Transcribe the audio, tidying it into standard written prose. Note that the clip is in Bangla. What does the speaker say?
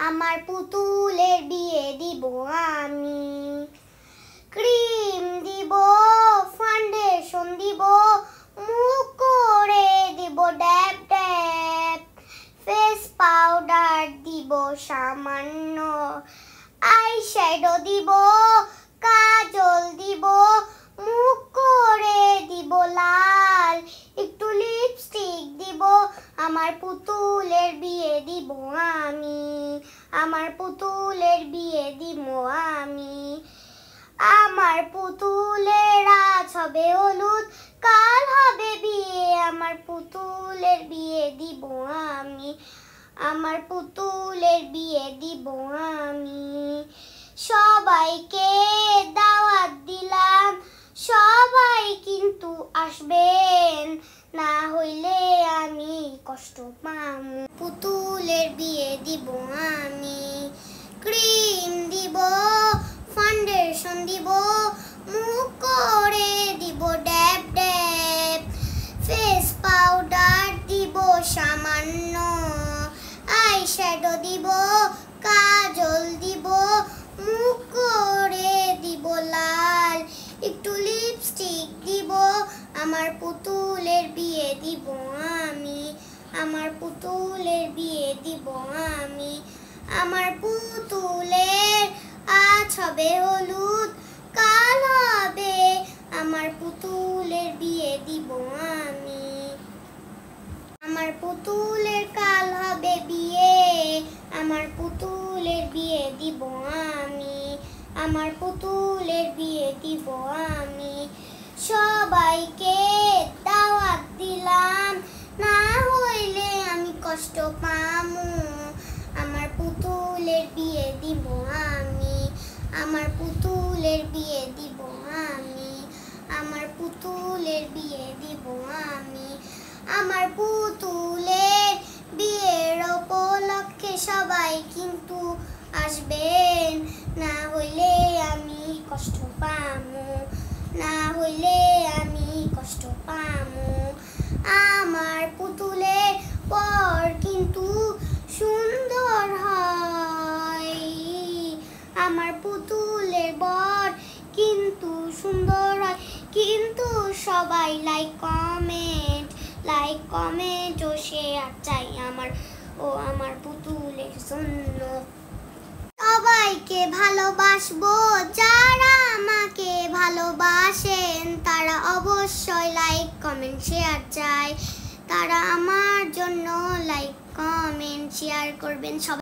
আমার পুতুলের বিয়ে দিব আমি। ক্রিম দিব, ফাউন্ডেশন দিব, মুখ করে দিব ড্যাব ড্যাব, ফেস পাউডার দিব সামান্য, আইশ্যাডো দিব, কাজল দিব, মুখ করে দিব লাল, একটু লিপস্টিক দিব। আমার পুতুলের বিয়ে দিব আমি, আমার পুতুলের বিয়ে দিব আমি। আমার পুতুলের আজ হবে হলুদ, কাল হবে বিয়ে, আমার পুতুলের বিয়ে দিব আমি, আমার পুতুলের বিয়ে দিব আমি। সবাইকে দাওয়াত দিলাম, সবাই কিন্তু আসবেন, না হইলে আমি কষ্ট পাম। পুতুলের বিয়ে দিব আমি। ক্রিম দিব, ফাউন্ডেশন দিব, মুখ করে দিব ড্যাব ড্যাব, ফেস পাউডার দিব সামান্য, আইশ্যাডো দিব, কাজল দিব, মুখ করে দিব লাল, একটু লিপস্টিক দিব। আমার পুতুলের বিয়ে দিব আমি, আমার পুতুলের বিয়ে দিব আমি। আমার পুতুলের আজ হবে হলুদ, কাল হবে, আমার পুতুলের বিয়ে দিব আমি। আমার পুতুলের কাল হবে বিয়ে, আমার পুতুলের বিয়ে দিব আমি, আমার পুতুলের বিয়ে দিব আমি। সবাইকে দাওয়াত দিলাম, না হইলে আমি কষ্ট পামু। আমার পুতুলের বিয়ে দিব আমি, আমার পুতুলের বিয়ে দিব আমি, আমার পুতুলের বিয়ে দিব আমি। আমার পুতুলের বিয়ের উপলক্ষে সবাই কিন্তু আসবেন, না হইলে আমি কষ্ট পামু, না হইলে আমি কষ্ট পামু। আমার পুতুলের পর কিন্তু সুন্দর হয়, আমার পুতুলের বর কিন্তু সুন্দর হয়। কিন্তু সবাই লাইক কমেন্ট ও শেয়ার চাই আমার পুতুলের জন্য। সবাইকে ভালোবাসবো, যারা আমাকে ভালোবাসেন তারা অবশ্যই লাইক কমেন্ট শেয়ার চাই, তারা আমার জন্য লাইক কমেন্ট শেয়ার করবেন। সবাই